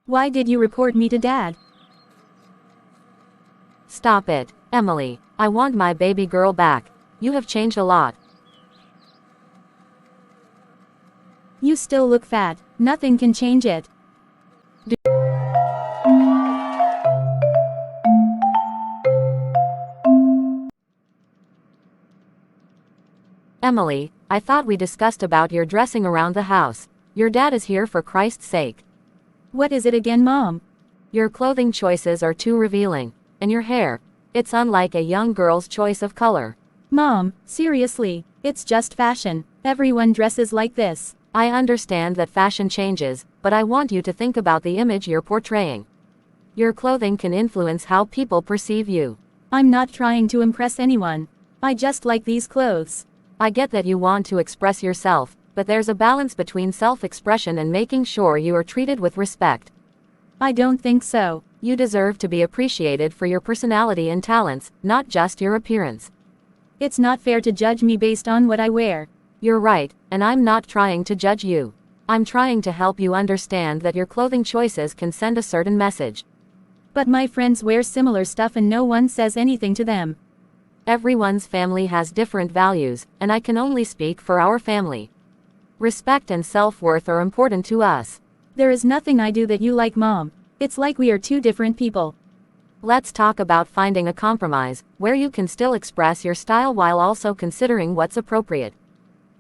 Why did you report me to Dad? Stop it, Emily. I want my baby girl back. You have changed a lot. You still look fat. Nothing can change it. Emily, I thought we discussed about your dressing around the house. Your dad is here for Christ's sake. What is it again, Mom? Your clothing choices are too revealing. And your hair. It's unlike a young girl's choice of color. Mom, seriously, it's just fashion. Everyone dresses like this. I understand that fashion changes, but I want you to think about the image you're portraying. Your clothing can influence how people perceive you. I'm not trying to impress anyone. I just like these clothes. I get that you want to express yourself, but there's a balance between self-expression and making sure you are treated with respect. I don't think so. You deserve to be appreciated for your personality and talents, not just your appearance. It's not fair to judge me based on what I wear. You're right, and I'm not trying to judge you. I'm trying to help you understand that your clothing choices can send a certain message. But my friends wear similar stuff and no one says anything to them. Everyone's family has different values, and I can only speak for our family. Respect and self-worth are important to us. There is nothing I do that you like, Mom. It's like we are two different people. Let's talk about finding a compromise, where you can still express your style while also considering what's appropriate.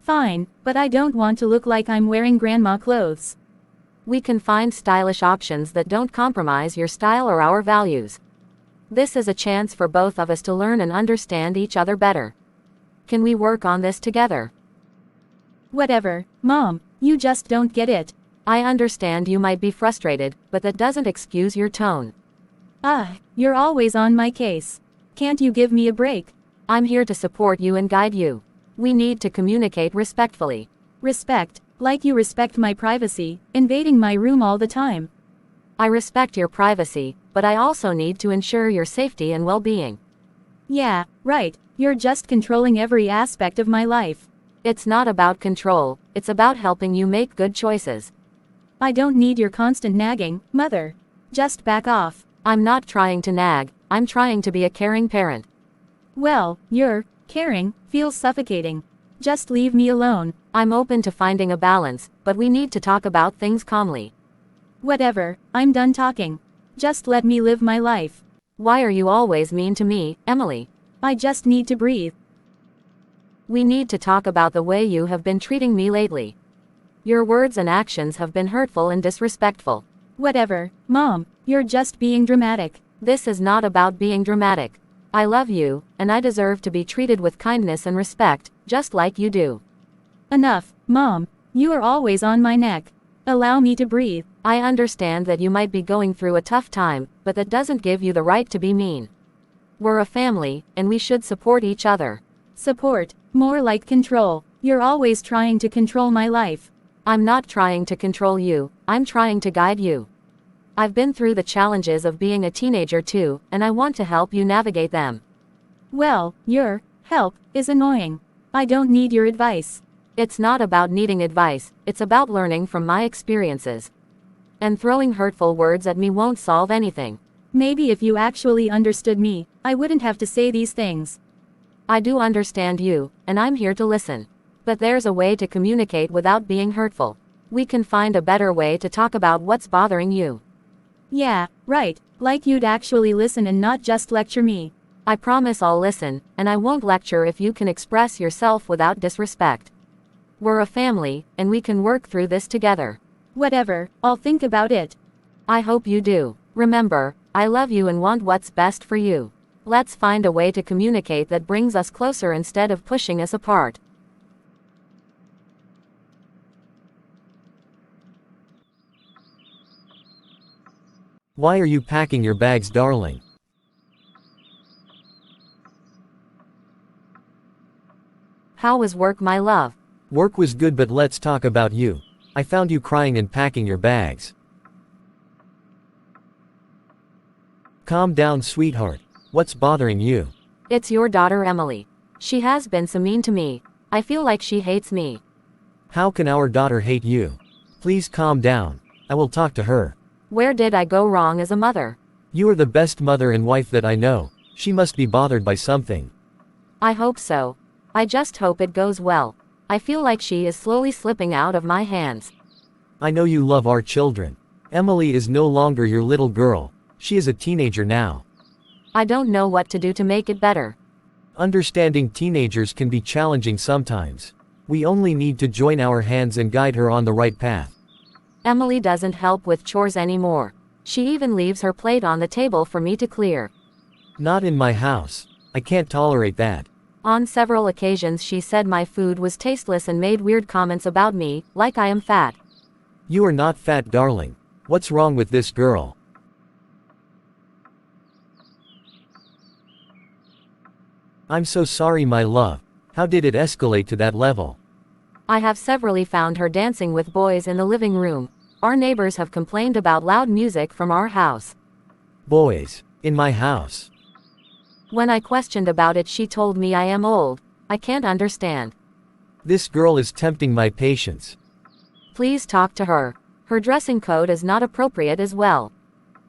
Fine, but I don't want to look like I'm wearing grandma clothes. We can find stylish options that don't compromise your style or our values. This is a chance for both of us to learn and understand each other better. Can we work on this together? Whatever, Mom, you just don't get it. I understand you might be frustrated, but that doesn't excuse your tone. You're always on my case. Can't you give me a break? I'm here to support you and guide you. We need to communicate respectfully. Respect, like you respect my privacy, invading my room all the time. I respect your privacy, but I also need to ensure your safety and well-being. Yeah, right, you're just controlling every aspect of my life. It's not about control, it's about helping you make good choices. I don't need your constant nagging, Mother. Just back off. I'm not trying to nag, I'm trying to be a caring parent. Well, your caring feels suffocating. Just leave me alone. I'm open to finding a balance, but we need to talk about things calmly. Whatever, I'm done talking. Just let me live my life. Why are you always mean to me, Emily? I just need to breathe. We need to talk about the way you have been treating me lately. Your words and actions have been hurtful and disrespectful. Whatever, Mom, you're just being dramatic. This is not about being dramatic. I love you, and I deserve to be treated with kindness and respect, just like you do. Enough, Mom, you are always on my neck. Allow me to breathe. I understand that you might be going through a tough time, but that doesn't give you the right to be mean. We're a family, and we should support each other. Support, more like control. You're always trying to control my life. I'm not trying to control you, I'm trying to guide you. I've been through the challenges of being a teenager too, and I want to help you navigate them. Well, your help is annoying. I don't need your advice. It's not about needing advice, it's about learning from my experiences. And throwing hurtful words at me won't solve anything. Maybe if you actually understood me, I wouldn't have to say these things. I do understand you, and I'm here to listen. But there's a way to communicate without being hurtful. We can find a better way to talk about what's bothering you. Yeah, right, like you'd actually listen and not just lecture me. I promise I'll listen, and I won't lecture if you can express yourself without disrespect. We're a family, and we can work through this together. Whatever, I'll think about it. I hope you do. Remember, I love you and want what's best for you. Let's find a way to communicate that brings us closer instead of pushing us apart. Why are you packing your bags, darling? How was work, my love? Work was good, but let's talk about you. I found you crying and packing your bags. Calm down, sweetheart. What's bothering you? It's your daughter Emily. She has been so mean to me. I feel like she hates me. How can our daughter hate you? Please calm down. I will talk to her. Where did I go wrong as a mother? You are the best mother and wife that I know. She must be bothered by something. I hope so. I just hope it goes well. I feel like she is slowly slipping out of my hands. I know you love our children. Emily is no longer your little girl. She is a teenager now. I don't know what to do to make it better. Understanding teenagers can be challenging sometimes. We only need to join our hands and guide her on the right path. Emily doesn't help with chores anymore. She even leaves her plate on the table for me to clear. Not in my house. I can't tolerate that. On several occasions she said my food was tasteless and made weird comments about me, like I am fat. You are not fat, darling. What's wrong with this girl? I'm so sorry, my love. How did it escalate to that level? I have severally found her dancing with boys in the living room. Our neighbors have complained about loud music from our house. Boys. In my house. When I questioned about it, she told me I am old. I can't understand. This girl is tempting my patience. Please talk to her. Her dressing code is not appropriate as well.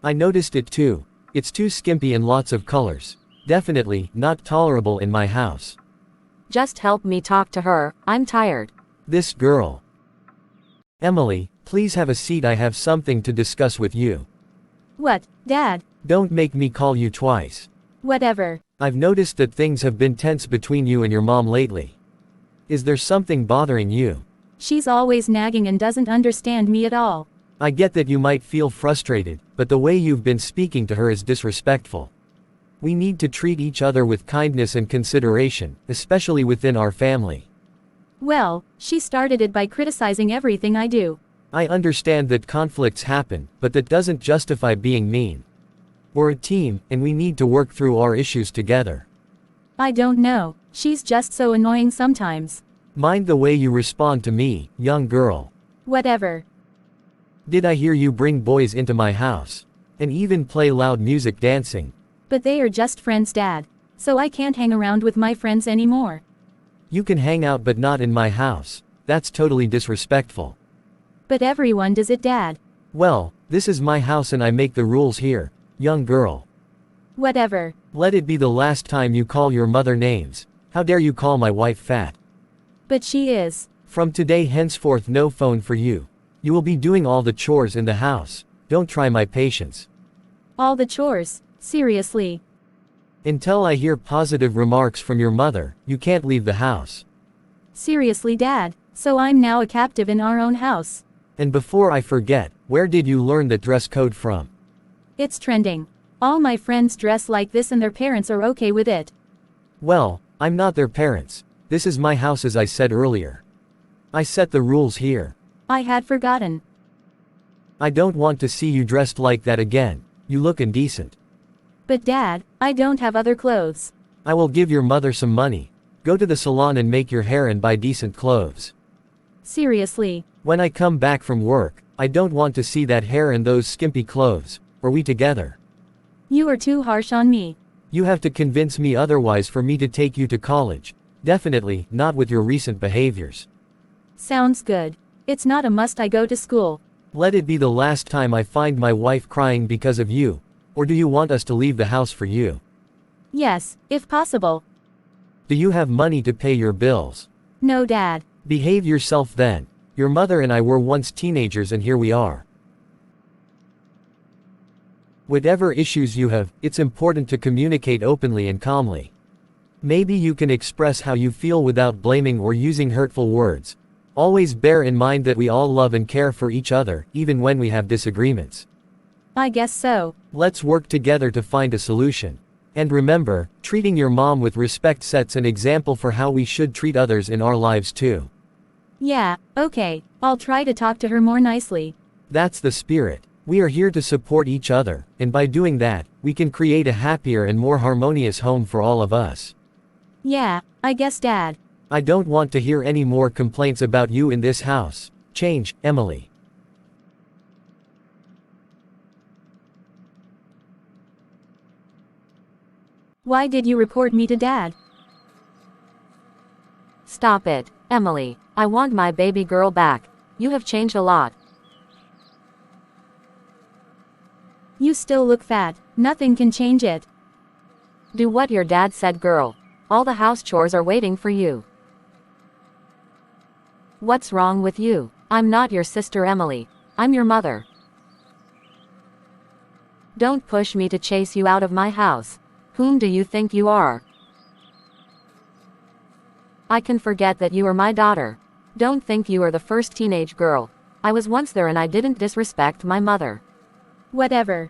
I noticed it too. It's too skimpy and lots of colors. Definitely not tolerable in my house. Just help me talk to her. I'm tired. This girl. Emily, please have a seat. I have something to discuss with you. What, Dad? Don't make me call you twice. Whatever. I've noticed that things have been tense between you and your mom lately. Is there something bothering you? She's always nagging and doesn't understand me at all. I get that you might feel frustrated, but the way you've been speaking to her is disrespectful. We need to treat each other with kindness and consideration, especially within our family. Well, she started it by criticizing everything I do. I understand that conflicts happen, but that doesn't justify being mean. We're a team, and we need to work through our issues together. I don't know. She's just so annoying sometimes. Mind the way you respond to me, young girl. Whatever. Did I hear you bring boys into my house? And even play loud music dancing? But they are just friends, Dad. So I can't hang around with my friends anymore. You can hang out but not in my house. That's totally disrespectful. But everyone does it, Dad. Well, this is my house and I make the rules here, young girl. Whatever. Let it be the last time you call your mother names. How dare you call my wife fat? But she is. From today henceforth no phone for you. You will be doing all the chores in the house. Don't try my patience. All the chores. Seriously. Until I hear positive remarks from your mother, you can't leave the house. Seriously, Dad. So I'm now a captive in our own house. And before I forget, where did you learn that dress code from? It's trending. All my friends dress like this and their parents are okay with it. Well, I'm not their parents. This is my house as I said earlier. I set the rules here. I had forgotten. I don't want to see you dressed like that again. You look indecent. But Dad, I don't have other clothes. I will give your mother some money. Go to the salon and make your hair and buy decent clothes. Seriously. When I come back from work, I don't want to see that hair and those skimpy clothes. Are we together? You are too harsh on me. You have to convince me otherwise for me to take you to college. Definitely not with your recent behaviors. Sounds good. It's not a must I go to school. Let it be the last time I find my wife crying because of you. Or do you want us to leave the house for you? Yes, if possible. Do you have money to pay your bills? No, Dad. Behave yourself then. Your mother and I were once teenagers and here we are. Whatever issues you have, it's important to communicate openly and calmly. Maybe you can express how you feel without blaming or using hurtful words. Always bear in mind that we all love and care for each other, even when we have disagreements. I guess so. Let's work together to find a solution. And remember, treating your mom with respect sets an example for how we should treat others in our lives too. Yeah, okay. I'll try to talk to her more nicely. That's the spirit. We are here to support each other, and by doing that, we can create a happier and more harmonious home for all of us. Yeah, I guess, Dad. I don't want to hear any more complaints about you in this house. Change, Emily. Why did you report me to Dad? Stop it, Emily. I want my baby girl back. You have changed a lot. You still look fat. Nothing can change it. Do what your dad said, girl. All the house chores are waiting for you. What's wrong with you? I'm not your sister Emily. I'm your mother. Don't push me to chase you out of my house. Whom do you think you are? I can forget that you are my daughter. Don't think you are the first teenage girl. I was once there and I didn't disrespect my mother. Whatever.